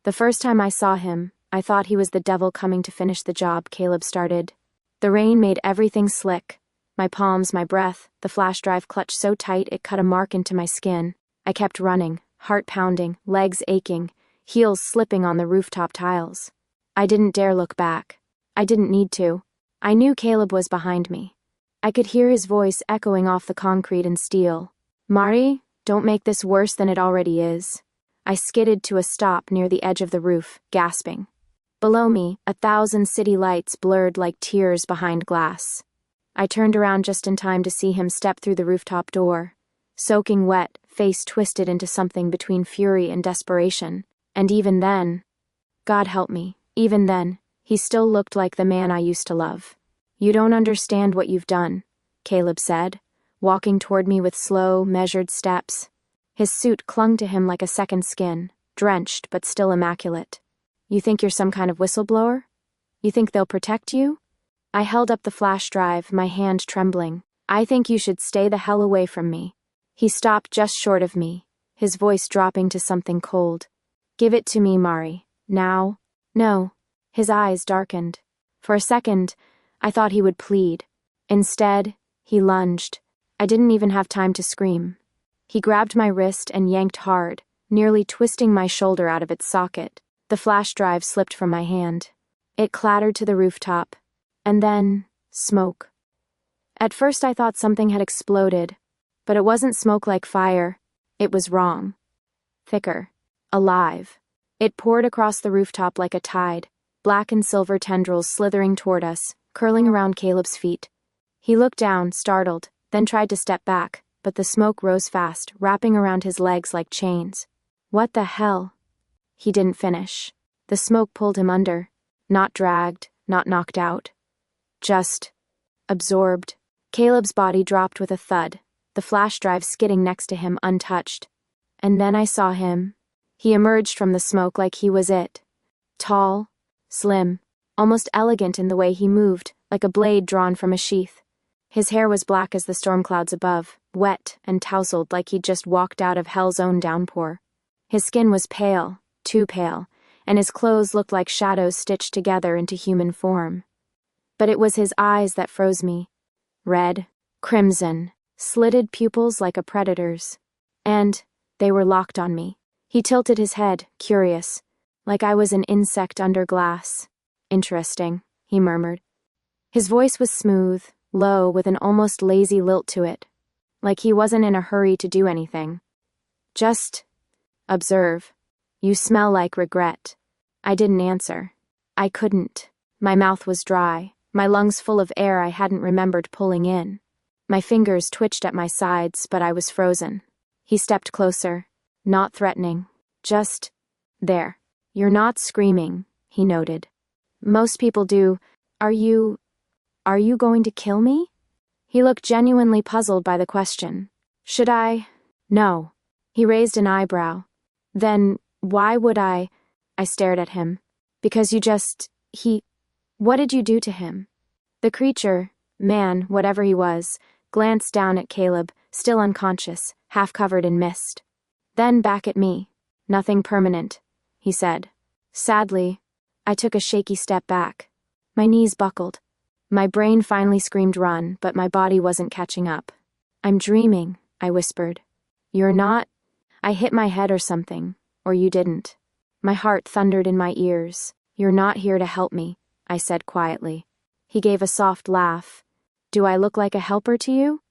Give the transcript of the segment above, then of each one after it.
The first time I saw him, I thought he was the devil coming to finish the job, Caleb started. The rain made everything slick. My palms, my breath, the flash drive clutched so tight it cut a mark into my skin. I kept running, heart pounding, legs aching, heels slipping on the rooftop tiles. I didn't dare look back. I didn't need to. I knew Caleb was behind me. I could hear his voice echoing off the concrete and steel. Mari, don't make this worse than it already is. I skidded to a stop near the edge of the roof, gasping. Below me, 1,000 city lights blurred like tears behind glass. I turned around just in time to see him step through the rooftop door. Soaking wet, face twisted into something between fury and desperation. And even then, God help me, even then, he still looked like the man I used to love. You don't understand what you've done, Caleb said, walking toward me with slow, measured steps. His suit clung to him like a second skin, drenched but still immaculate. You think you're some kind of whistleblower? You think they'll protect you? I held up the flash drive, my hand trembling. I think you should stay the hell away from me. He stopped just short of me, his voice dropping to something cold. Give it to me, Mari. Now? No. His eyes darkened. For a second, I thought he would plead. Instead, he lunged. I didn't even have time to scream. He grabbed my wrist and yanked hard, nearly twisting my shoulder out of its socket. The flash drive slipped from my hand. It clattered to the rooftop. And then, smoke. At first I thought something had exploded, but it wasn't smoke like fire. It was wrong. Thicker. Alive. It poured across the rooftop like a tide, black and silver tendrils slithering toward us, curling around Caleb's feet. He looked down, startled, then tried to step back, but the smoke rose fast, wrapping around his legs like chains. What the hell? He didn't finish. The smoke pulled him under, not dragged, not knocked out. Just absorbed. Caleb's body dropped with a thud, the flash drive skidding next to him untouched. And then I saw him. He emerged from the smoke like he was it. Tall, slim, almost elegant in the way he moved, like a blade drawn from a sheath. His hair was black as the storm clouds above, wet and tousled like he'd just walked out of hell's own downpour. His skin was pale, too pale, and his clothes looked like shadows stitched together into human form. But it was his eyes that froze me. Red, crimson, slitted pupils like a predator's. And they were locked on me. He tilted his head, curious, like I was an insect under glass. Interesting, he murmured. His voice was smooth, low, with an almost lazy lilt to it, like he wasn't in a hurry to do anything. Just observe. You smell like regret. I didn't answer. I couldn't. My mouth was dry, my lungs full of air I hadn't remembered pulling in. My fingers twitched at my sides, but I was frozen. He stepped closer, not threatening, just there. You're not screaming, he noted. Most people do. Are you going to kill me? He looked genuinely puzzled by the question. Should I? No. He raised an eyebrow. Then, why would I? I stared at him. Because you just, what did you do to him? The creature, man, whatever he was, glanced down at Caleb, still unconscious, half covered in mist. Then back at me. Nothing permanent, he said. Sadly, I took a shaky step back. My knees buckled. My brain finally screamed run, but my body wasn't catching up. I'm dreaming, I whispered. You're not? I hit my head or something, or you didn't. My heart thundered in my ears. You're not here to help me, I said quietly. He gave a soft laugh. Do I look like a helper to you?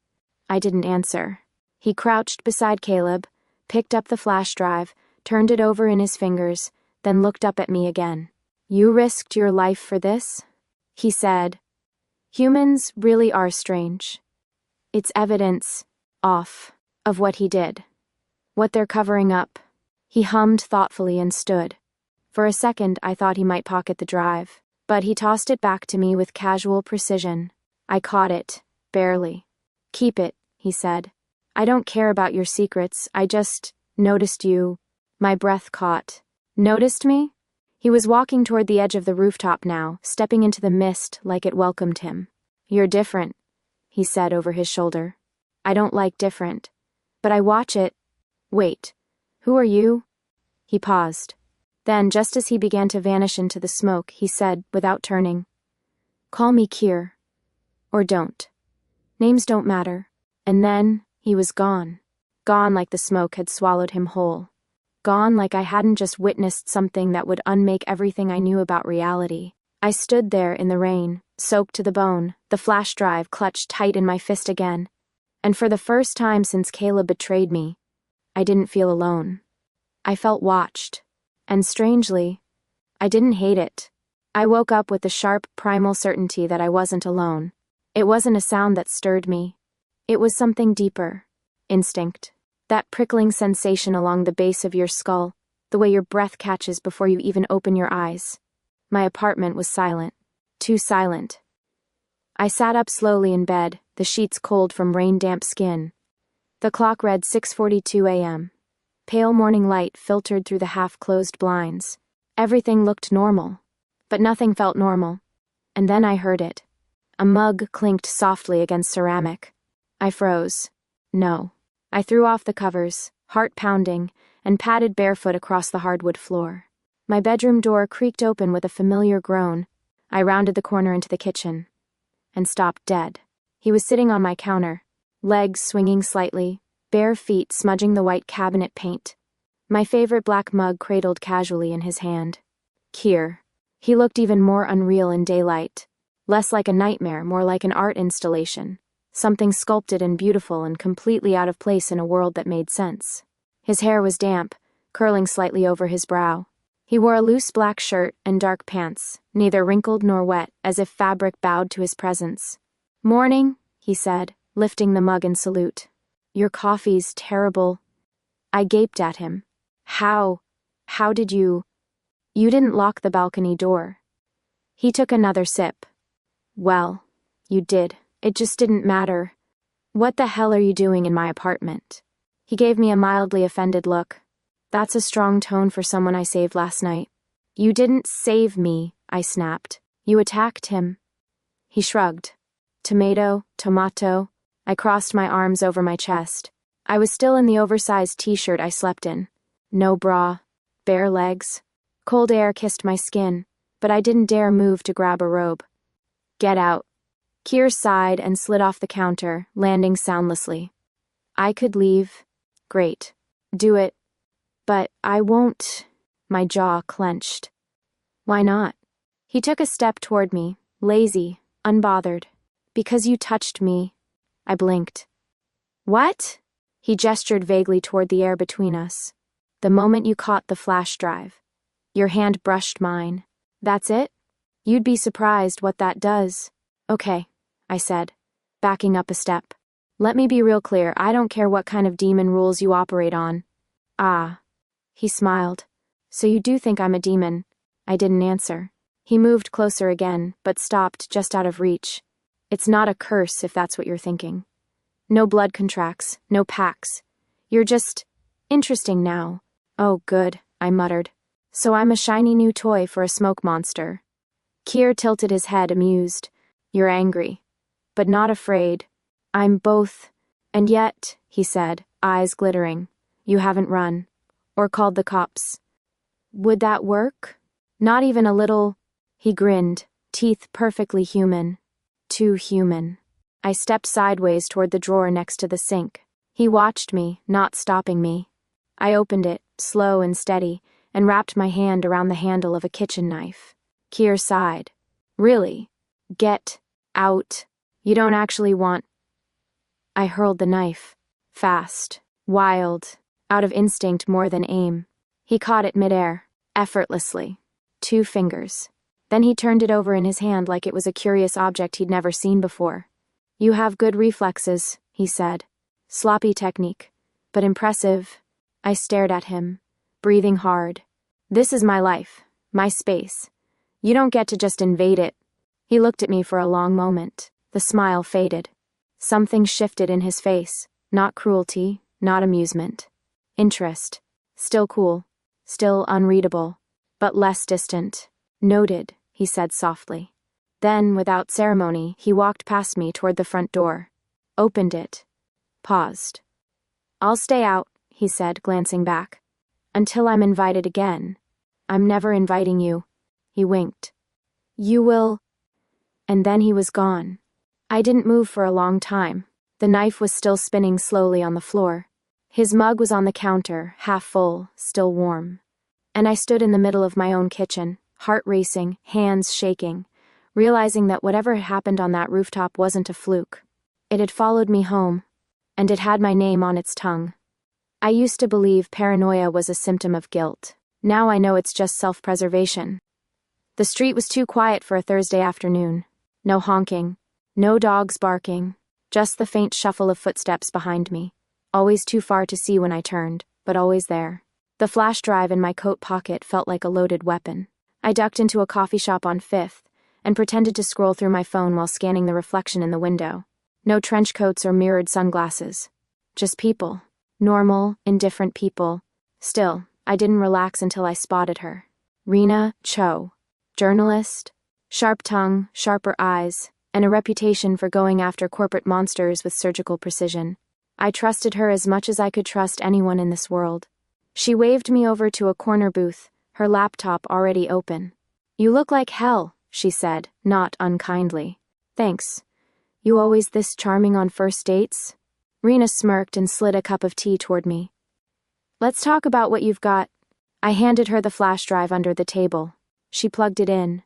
I didn't answer. He crouched beside Caleb, picked up the flash drive, turned it over in his fingers, then looked up at me again. You risked your life for this? He said. Humans really are strange. It's evidence, of what he did. What they're covering up. He hummed thoughtfully and stood. For a second, I thought he might pocket the drive, but he tossed it back to me with casual precision. I caught it, barely. Keep it, he said. I don't care about your secrets, I just noticed you. My breath caught. Noticed me? He was walking toward the edge of the rooftop now, stepping into the mist like it welcomed him. You're different, he said over his shoulder. I don't like different. But I watch it. Wait, who are you? He paused. Then, just as he began to vanish into the smoke, he said, without turning, "Call me Keir. Or don't. Names don't matter." And then, he was gone. Gone like the smoke had swallowed him whole. Gone like I hadn't just witnessed something that would unmake everything I knew about reality. I stood there in the rain, soaked to the bone, the flash drive clutched tight in my fist again. And for the first time since Caleb betrayed me, I didn't feel alone. I felt watched. And strangely, I didn't hate it. I woke up with the sharp, primal certainty that I wasn't alone. It wasn't a sound that stirred me. It was something deeper. Instinct. That prickling sensation along the base of your skull, the way your breath catches before you even open your eyes. My apartment was silent. Too silent. I sat up slowly in bed, the sheets cold from rain-damp skin. The clock read 6:42 a.m. Pale morning light filtered through the half-closed blinds. Everything looked normal. But nothing felt normal. And then I heard it. A mug clinked softly against ceramic. I froze. No. I threw off the covers, heart pounding, and padded barefoot across the hardwood floor. My bedroom door creaked open with a familiar groan. I rounded the corner into the kitchen. And stopped dead. He was sitting on my counter, legs swinging slightly, bare feet smudging the white cabinet paint. My favorite black mug cradled casually in his hand. Keir. He looked even more unreal in daylight. Less like a nightmare, more like an art installation. Something sculpted and beautiful and completely out of place in a world that made sense. His hair was damp, curling slightly over his brow. He wore a loose black shirt and dark pants, neither wrinkled nor wet, as if fabric bowed to his presence. "Morning," he said, lifting the mug in salute. "Your coffee's terrible." I gaped at him. How did you didn't lock the balcony door." He took another sip. "Well, you did. It just didn't matter. What the hell are you doing in my apartment?" He gave me a mildly offended look. "That's a strong tone for someone I saved last night." "You didn't save me," I snapped. "You attacked him." He shrugged. Tomato. I crossed my arms over my chest. I was still in the oversized t-shirt I slept in. No bra. Bare legs. Cold air kissed my skin, but I didn't dare move to grab a robe. "Get out." Keir sighed and slid off the counter, landing soundlessly. I could leave. Great. Do it. But I won't. My jaw clenched. "Why not?" He took a step toward me, lazy, unbothered. "Because you touched me." I blinked. "What?" He gestured vaguely toward the air between us. "The moment you caught the flash drive. Your hand brushed mine. That's it? You'd be surprised what that does." "Okay," I said, backing up a step. "Let me be real clear, I don't care what kind of demon rules you operate on." "Ah." He smiled. "So you do think I'm a demon?" I didn't answer. He moved closer again, but stopped just out of reach. "It's not a curse, if that's what you're thinking. No blood contracts, no pacts. You're just interesting now." "Oh, good," I muttered. "So I'm a shiny new toy for a smoke monster." Keir tilted his head, amused. "You're angry. But not afraid." "I'm both. And yet," he said, eyes glittering, "you haven't run. Or called the cops." "Would that work?" "Not even a little." He grinned, teeth perfectly human. Too human. I stepped sideways toward the drawer next to the sink. He watched me, not stopping me. I opened it, slow and steady, and wrapped my hand around the handle of a kitchen knife. Keir sighed. "Really? Get out. You don't actually want..." I hurled the knife. Fast. Wild. Out of instinct more than aim. He caught it midair. Effortlessly. 2 fingers. Then he turned it over in his hand like it was a curious object he'd never seen before. "You have good reflexes," he said. "Sloppy technique. But impressive." I stared at him, breathing hard. "This is my life. My space. You don't get to just invade it." He looked at me for a long moment. The smile faded. Something shifted in his face. Not cruelty, not amusement. Interest. Still cool. Still unreadable. But less distant. "Noted," he said softly. Then, without ceremony, he walked past me toward the front door. Opened it. Paused. "I'll stay out," he said, glancing back. "Until I'm invited again." I'm never inviting you. He winked. You will. And then he was gone. I didn't move for a long time. The knife was still spinning slowly on the floor. His mug was on the counter, half full, still warm. And I stood in the middle of my own kitchen, heart racing, hands shaking, realizing that whatever had happened on that rooftop wasn't a fluke. It had followed me home, and it had my name on its tongue. I used to believe paranoia was a symptom of guilt. Now I know it's just self-preservation. The street was too quiet for a Thursday afternoon. No honking, no dogs barking, just the faint shuffle of footsteps behind me, always too far to see when I turned, but always there. The flash drive in my coat pocket felt like a loaded weapon. I ducked into a coffee shop on 5th and pretended to scroll through my phone while scanning the reflection in the window. No trench coats or mirrored sunglasses. Just people. Normal, indifferent people. Still, I didn't relax until I spotted her. Rena Cho. Journalist. Sharp tongue, sharper eyes, and a reputation for going after corporate monsters with surgical precision. I trusted her as much as I could trust anyone in this world. She waved me over to a corner booth, her laptop already open. You look like hell, she said, not unkindly. Thanks. You always this charming on first dates? Rena smirked and slid a cup of tea toward me. Let's talk about what you've got. I handed her the flash drive under the table. She plugged it in,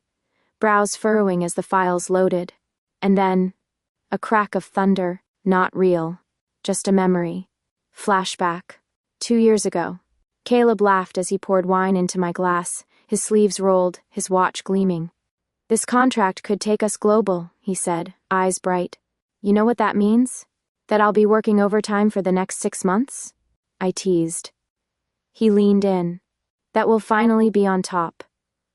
brows furrowing as the files loaded. And then, a crack of thunder, not real, just a memory. Flashback. 2 years ago. Caleb laughed as he poured wine into my glass, his sleeves rolled, his watch gleaming. This contract could take us global, he said, eyes bright. You know what that means? That I'll be working overtime for the next 6 months? I teased. He leaned in. That we'll finally be on top.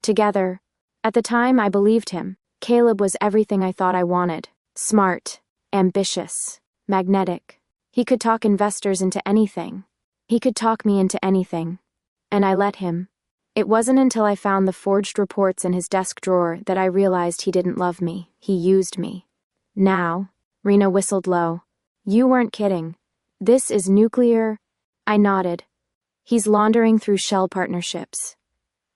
Together. At the time, I believed him. Caleb was everything I thought I wanted. Smart, ambitious, magnetic. He could talk investors into anything. He could talk me into anything. And I let him. It wasn't until I found the forged reports in his desk drawer that I realized he didn't love me. He used me. Now, Rena whistled low. You weren't kidding. This is nuclear. I nodded. He's laundering through shell partnerships.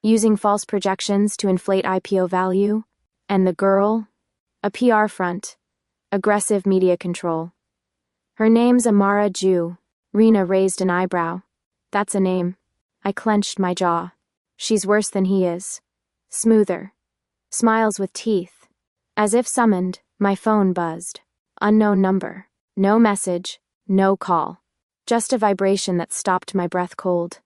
Using false projections to inflate IPO value. And the girl? A PR front. Aggressive media control. Her name's Amara Jew. Rena raised an eyebrow. That's a name. I clenched my jaw. She's worse than he is. Smoother. Smiles with teeth. As if summoned, my phone buzzed. Unknown number. No message. No call. Just a vibration that stopped my breath cold.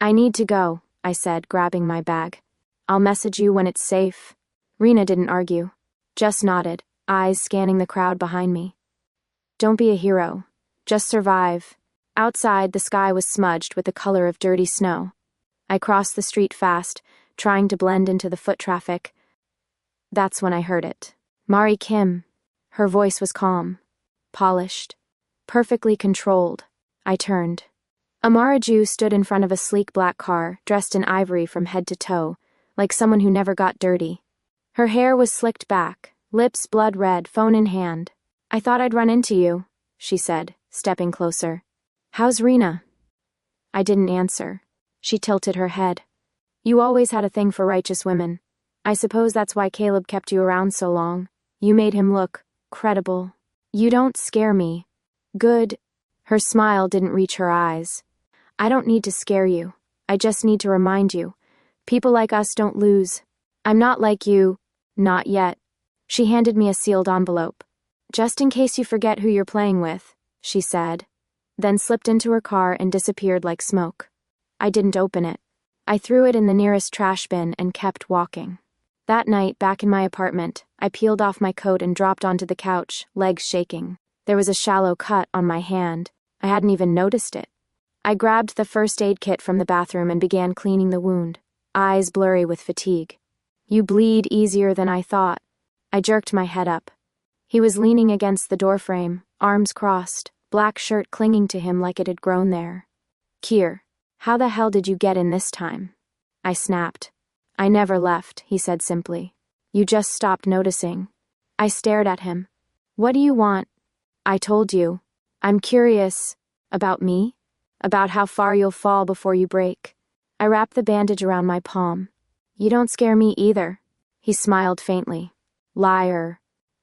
I need to go, I said, grabbing my bag. I'll message you when it's safe. Rena didn't argue. Just nodded, eyes scanning the crowd behind me. Don't be a hero. Just survive. Outside, the sky was smudged with the color of dirty snow. I crossed the street fast, trying to blend into the foot traffic. That's when I heard it. Mari Kim. Her voice was calm, polished, perfectly controlled. I turned. Amara Jew stood in front of a sleek black car, dressed in ivory from head to toe, like someone who never got dirty. Her hair was slicked back, lips blood red, phone in hand. I thought I'd run into you, she said, stepping closer. How's Rena? I didn't answer. She tilted her head. You always had a thing for righteous women. I suppose that's why Caleb kept you around so long. You made him look credible. You don't scare me. Good. Her smile didn't reach her eyes. I don't need to scare you. I just need to remind you. People like us don't lose. I'm not like you. Not yet. She handed me a sealed envelope. Just in case you forget who you're playing with, she said, then slipped into her car and disappeared like smoke. I didn't open it. I threw it in the nearest trash bin and kept walking. That night, back in my apartment, I peeled off my coat and dropped onto the couch, legs shaking. There was a shallow cut on my hand. I hadn't even noticed it. I grabbed the first aid kit from the bathroom and began cleaning the wound, eyes blurry with fatigue. You bleed easier than I thought. I jerked my head up. He was leaning against the doorframe, arms crossed, black shirt clinging to him like it had grown there. Keir, how the hell did you get in this time? I snapped. I never left, he said simply. You just stopped noticing. I stared at him. What do you want? I told you. I'm curious. About me? About how far you'll fall before you break. I wrapped the bandage around my palm. You don't scare me either. He smiled faintly. Liar.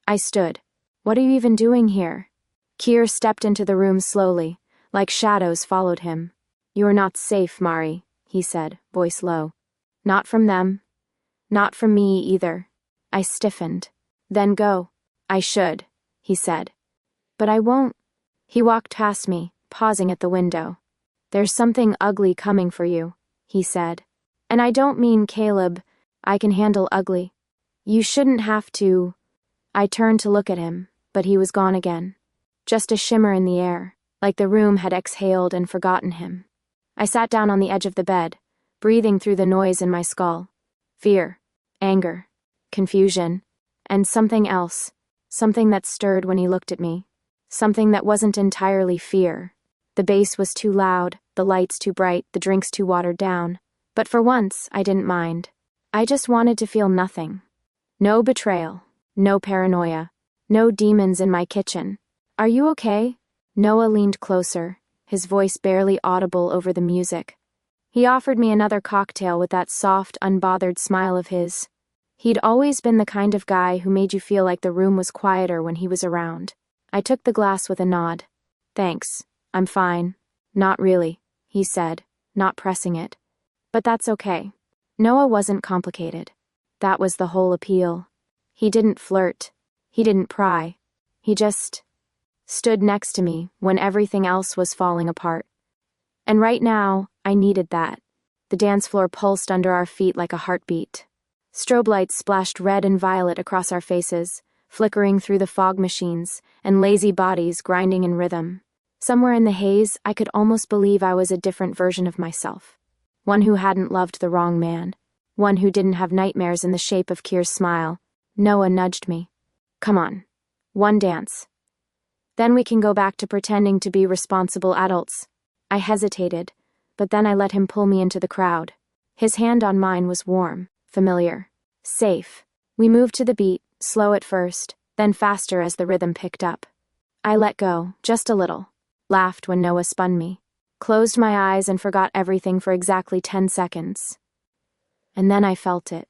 I stood. What are you even doing here? Keir stepped into the room slowly, like shadows followed him. You are not safe, Mari, he said, voice low. Not from them. Not from me either. I stiffened. Then go. I should, he said. But I won't. He walked past me, pausing at the window. There's something ugly coming for you, he said. And I don't mean Caleb. I can handle ugly. You shouldn't have to. I turned to look at him, but he was gone again. Just a shimmer in the air, like the room had exhaled and forgotten him. I sat down on the edge of the bed, breathing through the noise in my skull. Fear, anger, confusion, and something else, something that stirred when he looked at me. Something that wasn't entirely fear. The bass was too loud, the lights too bright, the drinks too watered down. But for once, I didn't mind. I just wanted to feel nothing. No betrayal, no paranoia, no demons in my kitchen. Are you okay? Noah leaned closer, his voice barely audible over the music. He offered me another cocktail with that soft, unbothered smile of his. He'd always been the kind of guy who made you feel like the room was quieter when he was around. I took the glass with a nod. Thanks, I'm fine. Not really, he said, not pressing it. But that's okay. Noah wasn't complicated. That was the whole appeal. He didn't flirt. He didn't pry. He just stood next to me when everything else was falling apart. And right now, I needed that. The dance floor pulsed under our feet like a heartbeat. Strobe lights splashed red and violet across our faces, flickering through the fog machines, and lazy bodies grinding in rhythm. Somewhere in the haze, I could almost believe I was a different version of myself. One who hadn't loved the wrong man. One who didn't have nightmares in the shape of Keir's smile. Noah nudged me. Come on. One dance. Then we can go back to pretending to be responsible adults. I hesitated, but then I let him pull me into the crowd. His hand on mine was warm, familiar, safe. We moved to the beat, slow at first, then faster as the rhythm picked up. I let go, just a little. Laughed when Noah spun me. Closed my eyes and forgot everything for exactly 10 seconds. And then I felt it.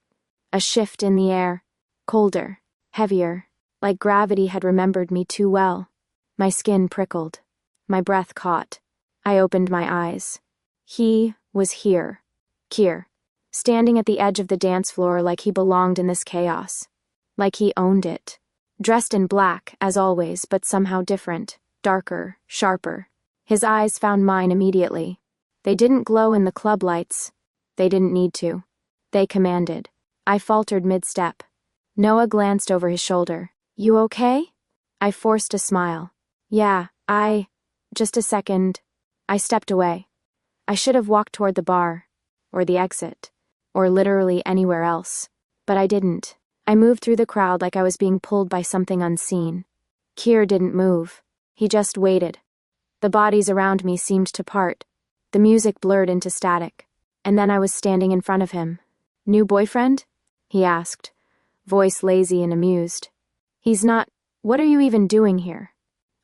A shift in the air. Colder. Heavier. Like gravity had remembered me too well. My skin prickled. My breath caught. I opened my eyes. He was here. Keir. Standing at the edge of the dance floor like he belonged in this chaos. Like he owned it. Dressed in black, as always, but somehow different. Darker, sharper. His eyes found mine immediately. They didn't glow in the club lights. They didn't need to. They commanded. I faltered mid-step. Noah glanced over his shoulder. You okay? I forced a smile. Yeah, just a second. I stepped away. I should have walked toward the bar. Or the exit. Or literally anywhere else. But I didn't. I moved through the crowd like I was being pulled by something unseen. Keir didn't move. He just waited. The bodies around me seemed to part. The music blurred into static. And then I was standing in front of him. New boyfriend? He asked, voice lazy and amused. He's not. What are you even doing here?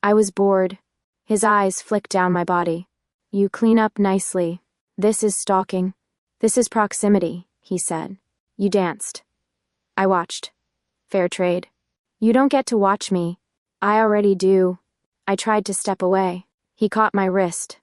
I was bored. His eyes flicked down my body. You clean up nicely. This is stalking. This is proximity, he said. You danced. I watched. Fair trade. You don't get to watch me. I already do. I tried to step away. He caught my wrist.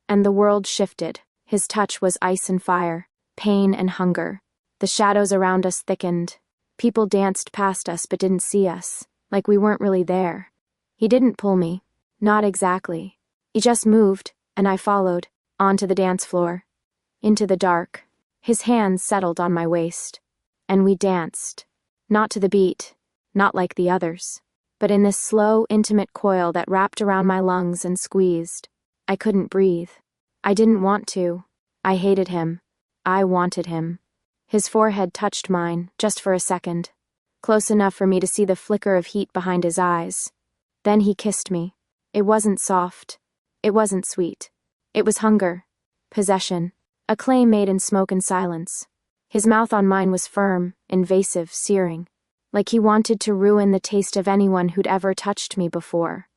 And the world shifted. His touch was ice and fire, pain and hunger. The shadows around us thickened. People danced past us but didn't see us, like we weren't really there. He didn't pull me. Not exactly. He just moved, and I followed, onto the dance floor. Into the dark. His hands settled on my waist. And we danced. Not to the beat. Not like the others. But in this slow, intimate coil that wrapped around my lungs and squeezed. I couldn't breathe. I didn't want to. I hated him. I wanted him. His forehead touched mine, just for a second. Close enough for me to see the flicker of heat behind his eyes. Then he kissed me. It wasn't soft. It wasn't sweet. It was hunger. Possession. A claim made in smoke and silence. His mouth on mine was firm, invasive, searing. Like he wanted to ruin the taste of anyone who'd ever touched me before.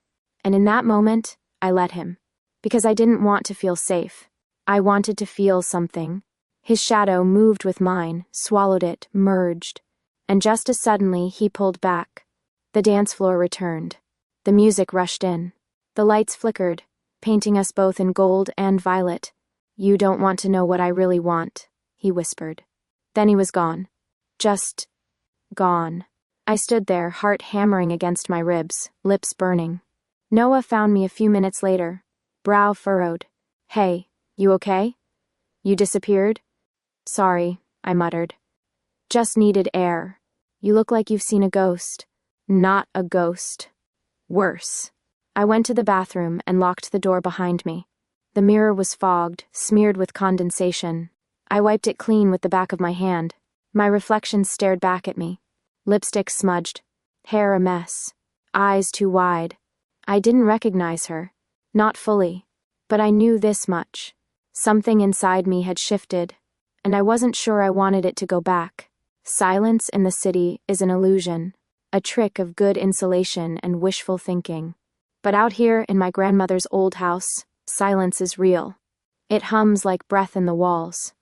And in that moment, I let him. Because I didn't want to feel safe. I wanted to feel something. His shadow moved with mine, swallowed it, merged. And just as suddenly, he pulled back. The dance floor returned. The music rushed in. The lights flickered, painting us both in gold and violet. "You don't want to know what I really want," he whispered. Then he was gone. Just gone. I stood there, heart hammering against my ribs, lips burning. Noah found me a few minutes later, brow furrowed. "Hey, you okay? You disappeared?" "Sorry," I muttered. "Just needed air. You look like you've seen a ghost." "Not a ghost. Worse." I went to the bathroom and locked the door behind me. The mirror was fogged, smeared with condensation. I wiped it clean with the back of my hand. My reflection stared back at me. Lipstick smudged, hair a mess, eyes too wide. I didn't recognize her. Not fully. But I knew this much. Something inside me had shifted, and I wasn't sure I wanted it to go back. Silence in the city is an illusion, a trick of good insulation and wishful thinking. But out here in my grandmother's old house, silence is real. It hums like breath in the walls,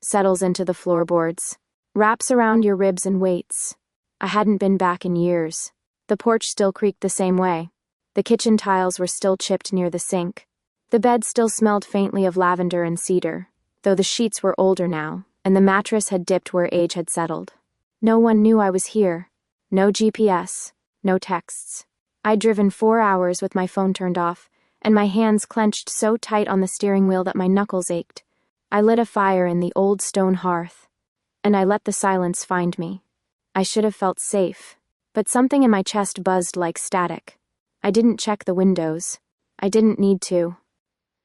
settles into the floorboards, wraps around your ribs and waits. I hadn't been back in years. The porch still creaked the same way. The kitchen tiles were still chipped near the sink. The bed still smelled faintly of lavender and cedar, though the sheets were older now, and the mattress had dipped where age had settled. No one knew I was here. No GPS, no texts. I'd driven 4 hours with my phone turned off, and my hands clenched so tight on the steering wheel that my knuckles ached. I lit a fire in the old stone hearth, and I let the silence find me. I should have felt safe, but something in my chest buzzed like static. I didn't check the windows. I didn't need to.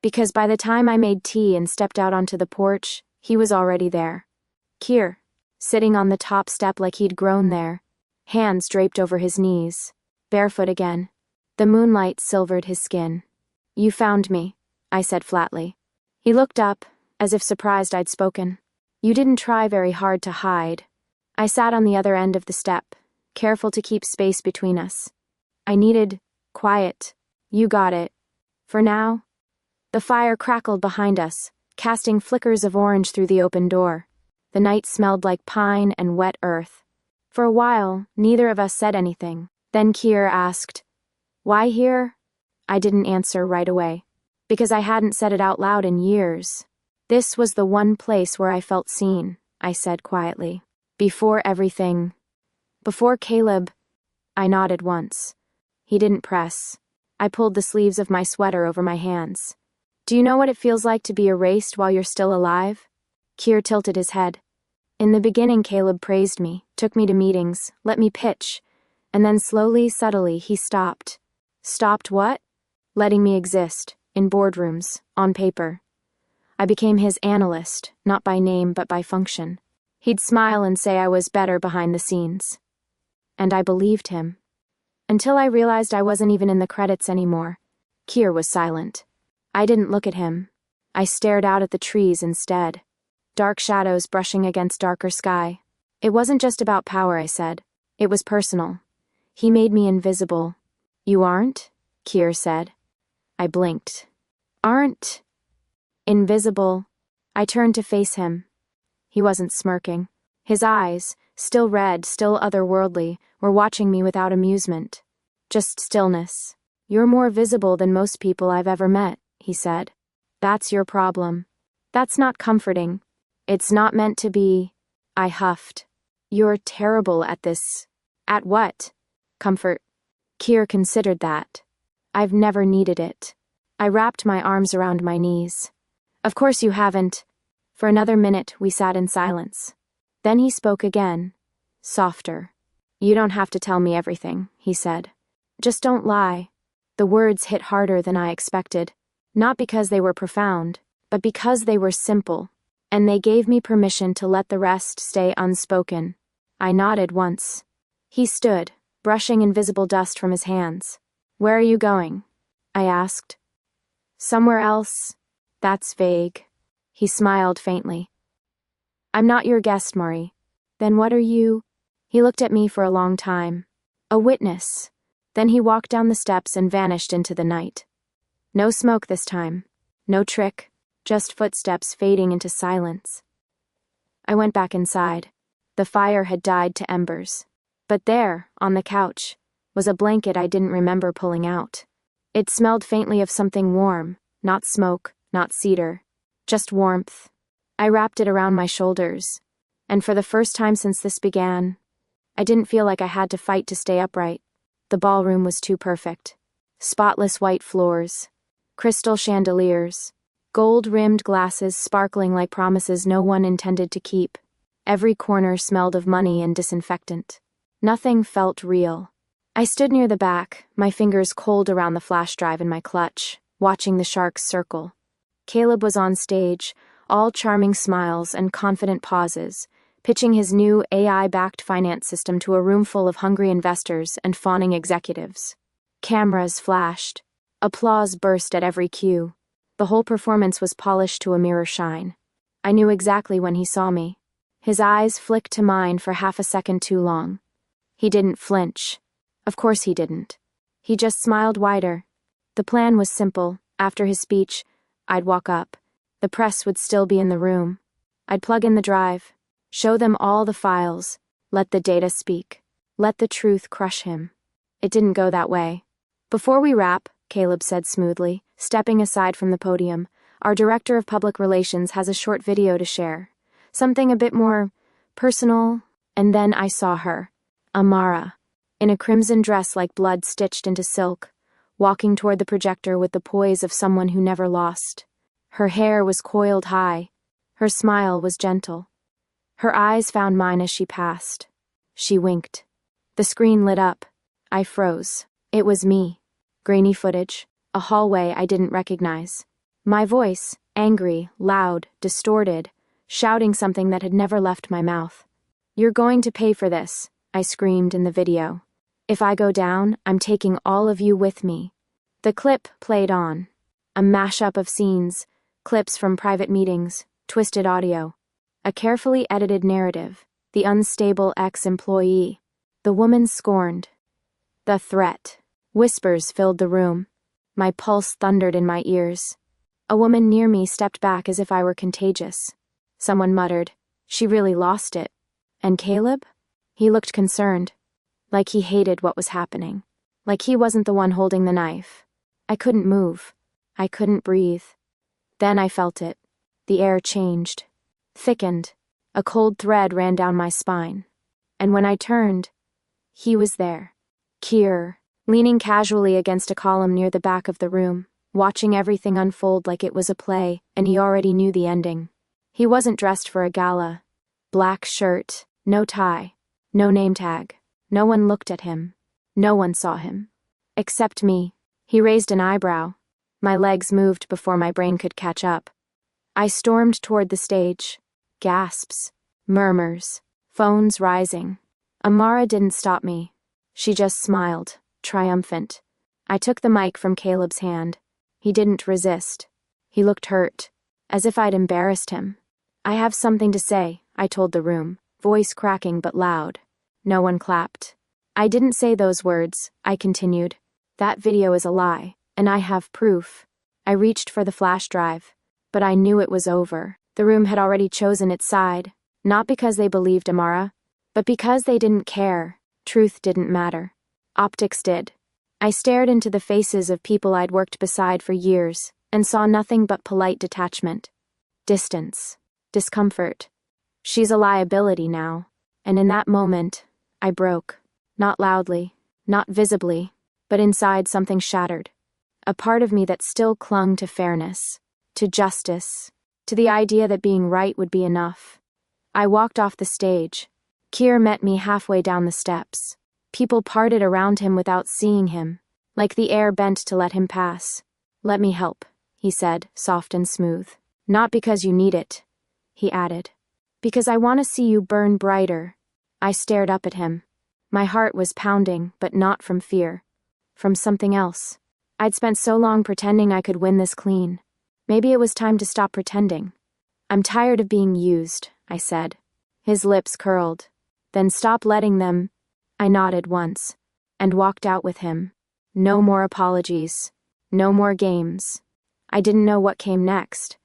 Because by the time I made tea and stepped out onto the porch, he was already there. Keir, sitting on the top step like he'd grown there, hands draped over his knees, barefoot again. The moonlight silvered his skin. "You found me," I said flatly. He looked up, as if surprised I'd spoken. "You didn't try very hard to hide." I sat on the other end of the step, careful to keep space between us. "I needed quiet. You got it. For now." The fire crackled behind us, casting flickers of orange through the open door. The night smelled like pine and wet earth. For a while, neither of us said anything. Then Keir asked, "Why here?" I didn't answer right away, because I hadn't said it out loud in years. "This was the one place where I felt seen," I said quietly. "Before everything. Before Caleb." I nodded once. He didn't press. I pulled the sleeves of my sweater over my hands. "Do you know what it feels like to be erased while you're still alive?" Keir tilted his head. "In the beginning, Caleb praised me, took me to meetings, let me pitch, and then slowly, subtly, he stopped." "Stopped what?" "Letting me exist, in boardrooms, on paper. I became his analyst, not by name but by function. He'd smile and say I was better behind the scenes. And I believed him. Until I realized I wasn't even in the credits anymore." Keir was silent. I didn't look at him. I stared out at the trees instead. Dark shadows brushing against darker sky. "It wasn't just about power," I said. "It was personal. He made me invisible." "You aren't?" Keir said. I blinked. "Aren't invisible?" I turned to face him. He wasn't smirking. His eyes, still red, still otherworldly, were watching me without amusement. Just stillness. "You're more visible than most people I've ever met," he said. "That's your problem. That's not comforting. It's not meant to be." I huffed. "You're terrible at this." "At what?" "Comfort." Keir considered that. "I've never needed it." I wrapped my arms around my knees. "Of course you haven't." For another minute we sat in silence. Then he spoke again, softer. "You don't have to tell me everything," he said. "Just don't lie." The words hit harder than I expected, not because they were profound, but because they were simple, and they gave me permission to let the rest stay unspoken. I nodded once. He stood, brushing invisible dust from his hands. "Where are you going?" I asked. "Somewhere else." "That's vague." He smiled faintly. "I'm not your guest, Murray." "Then what are you?" He looked at me for a long time. "A witness." Then he walked down the steps and vanished into the night. No smoke this time. No trick. Just footsteps fading into silence. I went back inside. The fire had died to embers. But there, on the couch, was a blanket I didn't remember pulling out. It smelled faintly of something warm, not smoke, not cedar, just warmth. I wrapped it around my shoulders, and for the first time since this began, I didn't feel like I had to fight to stay upright. The ballroom was too perfect. Spotless white floors, crystal chandeliers, gold-rimmed glasses sparkling like promises no one intended to keep. Every corner smelled of money and disinfectant. Nothing felt real. I stood near the back, my fingers cold around the flash drive in my clutch, watching the sharks circle. Caleb was on stage, all charming smiles and confident pauses, pitching his new AI-backed finance system to a room full of hungry investors and fawning executives. Cameras flashed. Applause burst at every cue. The whole performance was polished to a mirror shine. I knew exactly when he saw me. His eyes flicked to mine for half a second too long. He didn't flinch. Of course he didn't. He just smiled wider. The plan was simple. After his speech, I'd walk up. The press would still be in the room. I'd plug in the drive, show them all the files, let the data speak, let the truth crush him. It didn't go that way. Before we wrap, Caleb said smoothly, stepping aside from the podium, our director of public relations has a short video to share. Something a bit more personal. And then I saw her, Amara, in a crimson dress like blood stitched into silk, walking toward the projector with the poise of someone who never lost. Her hair was coiled high. Her smile was gentle. Her eyes found mine as she passed. She winked. The screen lit up. I froze. It was me. Grainy footage. A hallway I didn't recognize. My voice, angry, loud, distorted, shouting something that had never left my mouth. "You're going to pay for this," I screamed in the video. "If I go down, I'm taking all of you with me." The clip played on. A mashup of scenes, clips from private meetings, twisted audio. A carefully edited narrative. The unstable ex-employee. The woman scorned. The threat. Whispers filled the room. My pulse thundered in my ears. A woman near me stepped back as if I were contagious. Someone muttered, "She really lost it." And Caleb? He looked concerned. Like he hated what was happening. Like he wasn't the one holding the knife. I couldn't move. I couldn't breathe. Then I felt it. The air changed. Thickened. A cold thread ran down my spine. And when I turned, he was there. Keir, leaning casually against a column near the back of the room, watching everything unfold like it was a play, and he already knew the ending. He wasn't dressed for a gala. Black shirt, no tie, no name tag. No one looked at him. No one saw him. Except me. He raised an eyebrow. My legs moved before my brain could catch up. I stormed toward the stage. Gasps. Murmurs. Phones rising. Amara didn't stop me. She just smiled, triumphant. I took the mic from Caleb's hand. He didn't resist. He looked hurt, as if I'd embarrassed him. "I have something to say," I told the room, voice cracking but loud. No one clapped. "I didn't say those words," I continued. "That video is a lie, and I have proof." I reached for the flash drive, but I knew it was over. The room had already chosen its side, not because they believed Amara, but because they didn't care. Truth didn't matter. Optics did. I stared into the faces of people I'd worked beside for years, and saw nothing but polite detachment. Distance. Discomfort. She's a liability now. And in that moment, I broke. Not loudly, not visibly, but inside something shattered. A part of me that still clung to fairness, to justice, to the idea that being right would be enough. I walked off the stage. Keir met me halfway down the steps. People parted around him without seeing him, like the air bent to let him pass. "Let me help," he said, soft and smooth. "Not because you need it," he added. "Because I want to see you burn brighter." I stared up at him. My heart was pounding, but not from fear. From something else. I'd spent so long pretending I could win this clean. Maybe it was time to stop pretending. "I'm tired of being used," I said. His lips curled. "Then stop letting them." I nodded once, and walked out with him. No more apologies. No more games. I didn't know what came next,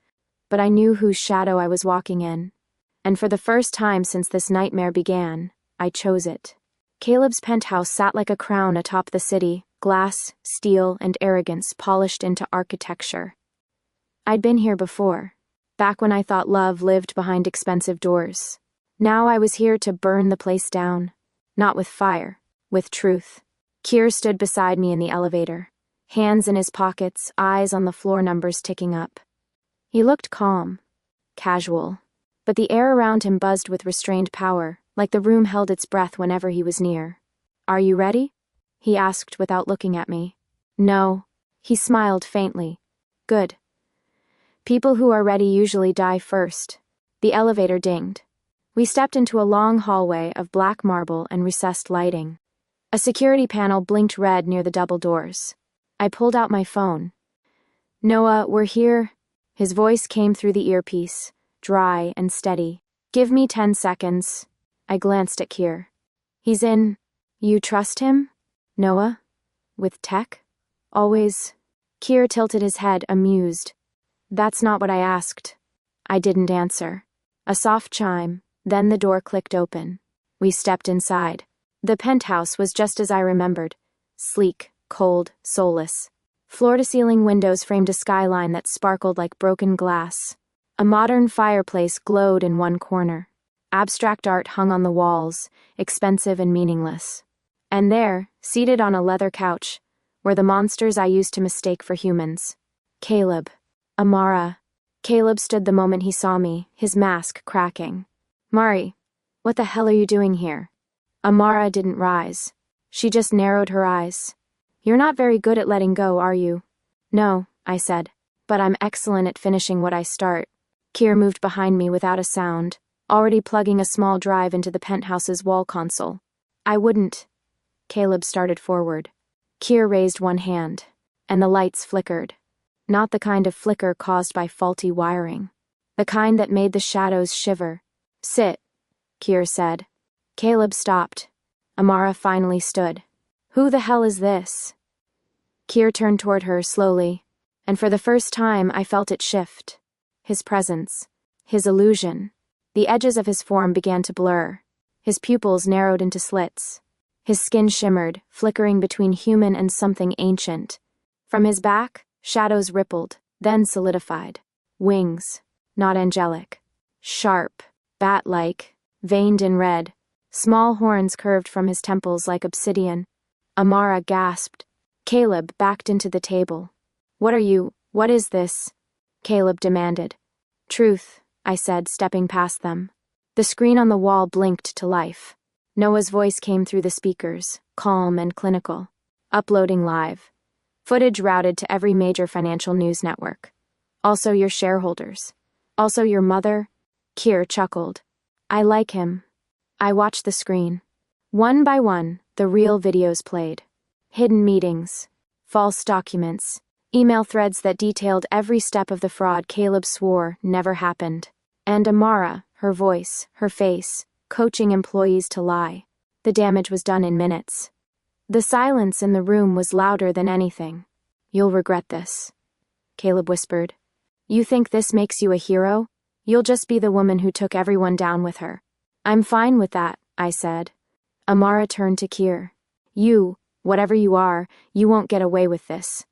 but I knew whose shadow I was walking in. And for the first time since this nightmare began, I chose it. Caleb's penthouse sat like a crown atop the city, glass, steel, and arrogance polished into architecture. I'd been here before, back when I thought love lived behind expensive doors. Now I was here to burn the place down. Not with fire, with truth. Keir stood beside me in the elevator, hands in his pockets, eyes on the floor numbers ticking up. He looked calm, casual, but the air around him buzzed with restrained power, like the room held its breath whenever he was near. "Are you ready?" he asked without looking at me. "No." He smiled faintly. "Good. People who are ready usually die first." The elevator dinged. We stepped into a long hallway of black marble and recessed lighting. A security panel blinked red near the double doors. I pulled out my phone. "Noah, we're here." His voice came through the earpiece, dry and steady. "Give me 10 seconds. I glanced at Keir. "He's in. You trust him? Noah? With tech? Always?" Keir tilted his head, amused. "That's not what I asked." I didn't answer. A soft chime, then the door clicked open. We stepped inside. The penthouse was just as I remembered. Sleek, cold, soulless. Floor-to-ceiling windows framed a skyline that sparkled like broken glass. A modern fireplace glowed in one corner. Abstract art hung on the walls, expensive and meaningless. And there, seated on a leather couch, were the monsters I used to mistake for humans. Caleb. Amara. Caleb stood the moment he saw me, his mask cracking. "Mari, what the hell are you doing here?" Amara didn't rise. She just narrowed her eyes. "You're not very good at letting go, are you?" "No," I said, "but I'm excellent at finishing what I start." Keir moved behind me without a sound, already plugging a small drive into the penthouse's wall console. "I wouldn't." Caleb started forward. Keir raised one hand, and the lights flickered. Not the kind of flicker caused by faulty wiring. The kind that made the shadows shiver. "Sit," Keir said. Caleb stopped. Amara finally stood. "Who the hell is this?" Keir turned toward her slowly, and for the first time I felt it shift. His presence. His illusion. The edges of his form began to blur. His pupils narrowed into slits. His skin shimmered, flickering between human and something ancient. From his back, shadows rippled, then solidified. Wings. Not angelic. Sharp. Bat-like. Veined in red. Small horns curved from his temples like obsidian. Amara gasped. Caleb backed into the table. What is this?" Caleb demanded. "Truth," I said, stepping past them. The screen on the wall blinked to life. Noah's voice came through the speakers, calm and clinical. "Uploading live. Footage routed to every major financial news network. Also your shareholders. Also your mother." Keir chuckled. "I like him." I watched the screen. One by one, the real videos played. Hidden meetings. False documents. Email threads that detailed every step of the fraud Caleb swore never happened. And Amara, her voice, her face, coaching employees to lie. The damage was done in minutes. The silence in the room was louder than anything. "You'll regret this," Caleb whispered. "You think this makes you a hero? You'll just be the woman who took everyone down with her." "I'm fine with that," I said. Amara turned to Keir. "You, whatever you are, you won't get away with this."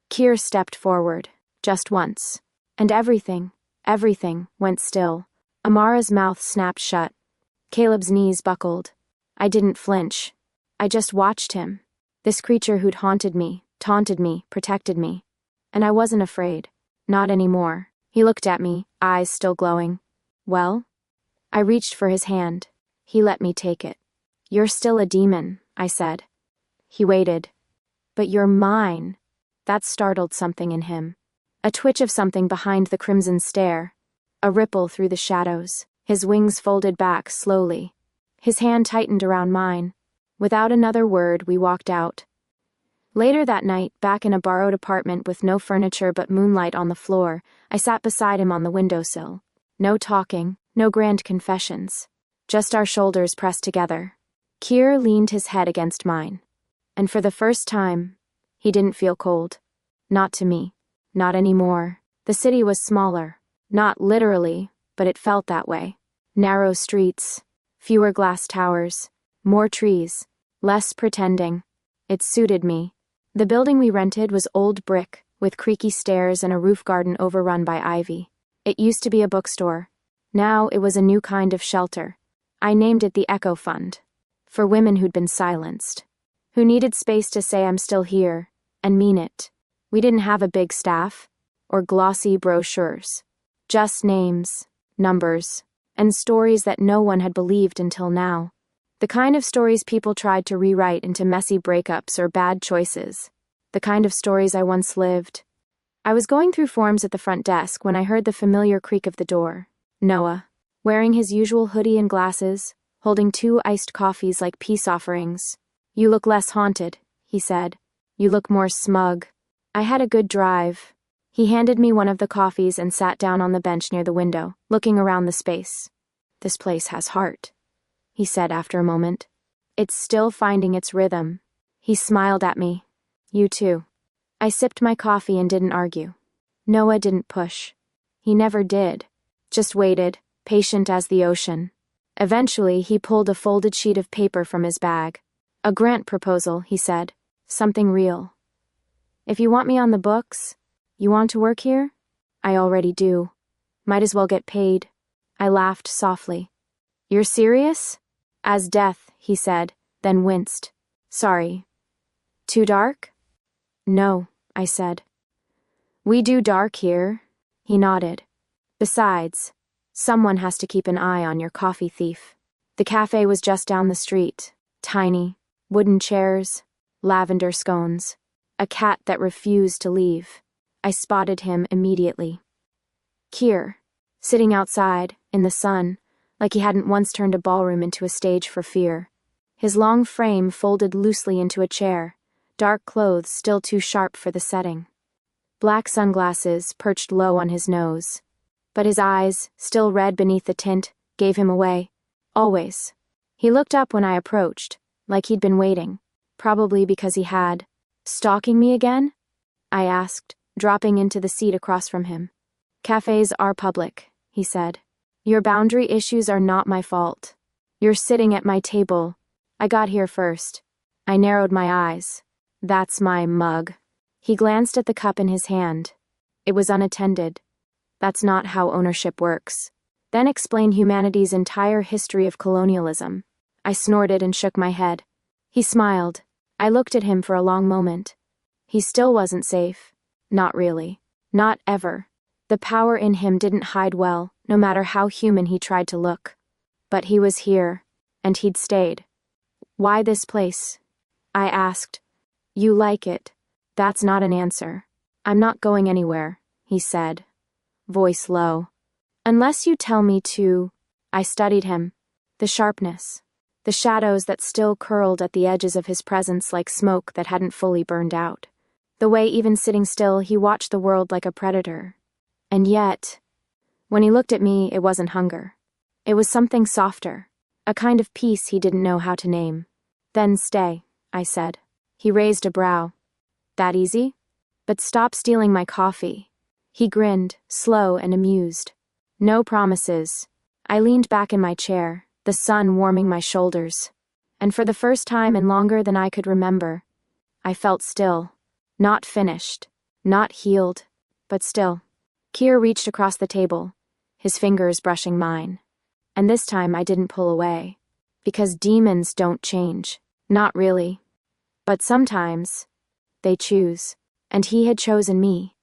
Keir stepped forward, just once, and everything went still. Amara's mouth snapped shut. Caleb's knees buckled. I didn't flinch. I just watched him. This creature who'd haunted me, taunted me, protected me. And I wasn't afraid. Not anymore. He looked at me, eyes still glowing. "Well?" I reached for his hand. He let me take it. "You're still a demon," I said. He waited. "But you're mine." That startled something in him. A twitch of something behind the crimson stare. A ripple through the shadows. His wings folded back slowly. His hand tightened around mine. Without another word, we walked out. Later that night, back in a borrowed apartment with no furniture but moonlight on the floor, I sat beside him on the windowsill. No talking, no grand confessions. Just our shoulders pressed together. Keir leaned his head against mine. And for the first time, he didn't feel cold. Not to me. Not anymore. The city was smaller. Not literally, but it felt that way. Narrow streets, fewer glass towers, more trees, less pretending. It suited me. The building we rented was old brick, with creaky stairs and a roof garden overrun by ivy. It used to be a bookstore. Now it was a new kind of shelter. I named it the Echo Fund. For women who'd been silenced. Who needed space to say I'm still here, and mean it. We didn't have a big staff, or glossy brochures. Just names, numbers, and stories that no one had believed until now. The kind of stories people tried to rewrite into messy breakups or bad choices. The kind of stories I once lived. I was going through forms at the front desk when I heard the familiar creak of the door. Noah, wearing his usual hoodie and glasses, holding 2 iced coffees like peace offerings. "You look less haunted," he said. "You look more smug." I had a good drive. He handed me one of the coffees and sat down on the bench near the window, looking around the space. "This place has heart," he said after a moment. "It's still finding its rhythm." He smiled at me. "You too." I sipped my coffee and didn't argue. Noah didn't push. He never did. Just waited, patient as the ocean. Eventually, he pulled a folded sheet of paper from his bag. "A grant proposal," he said. "Something real. If you want me on the books, you want to work here?" "I already do. Might as well get paid." I laughed softly. "You're serious?" "As death," he said, then winced. "Sorry. Too dark?" "No," I said. "We do dark here." He nodded. "Besides, someone has to keep an eye on your coffee thief." The cafe was just down the street. Tiny, wooden chairs, lavender scones, a cat that refused to leave. I spotted him immediately. Keir, sitting outside, in the sun, like he hadn't once turned a ballroom into a stage for fear. His long frame folded loosely into a chair, dark clothes still too sharp for the setting. Black sunglasses perched low on his nose. But his eyes, still red beneath the tint, gave him away. Always. He looked up when I approached, like he'd been waiting. Probably because he had. "Stalking me again?" I asked, dropping into the seat across from him. "Cafes are public," he said. "Your boundary issues are not my fault. You're sitting at my table. I got here first." I narrowed my eyes. "That's my mug." He glanced at the cup in his hand. It was unattended. "That's not how ownership works." Then explain humanity's entire history of colonialism. I snorted and shook my head. He smiled. I looked at him for a long moment. He still wasn't safe. Not really. Not ever. The power in him didn't hide well, no matter how human he tried to look. But he was here, and he'd stayed. "Why this place?" I asked. "You like it." "That's not an answer." "I'm not going anywhere," he said, voice low. "Unless you tell me to." I studied him. The sharpness. The shadows that still curled at the edges of his presence like smoke that hadn't fully burned out. The way even sitting still he watched the world like a predator. And yet, when he looked at me, it wasn't hunger. It was something softer. A kind of peace he didn't know how to name. "Then stay," I said. He raised a brow. "That easy? But stop stealing my coffee." He grinned, slow and amused. "No promises." I leaned back in my chair, the sun warming my shoulders. And for the first time in longer than I could remember, I felt still. Not finished. Not healed. But still. Keir reached across the table, his fingers brushing mine. And this time I didn't pull away. Because demons don't change. Not really. But sometimes, they choose. And he had chosen me.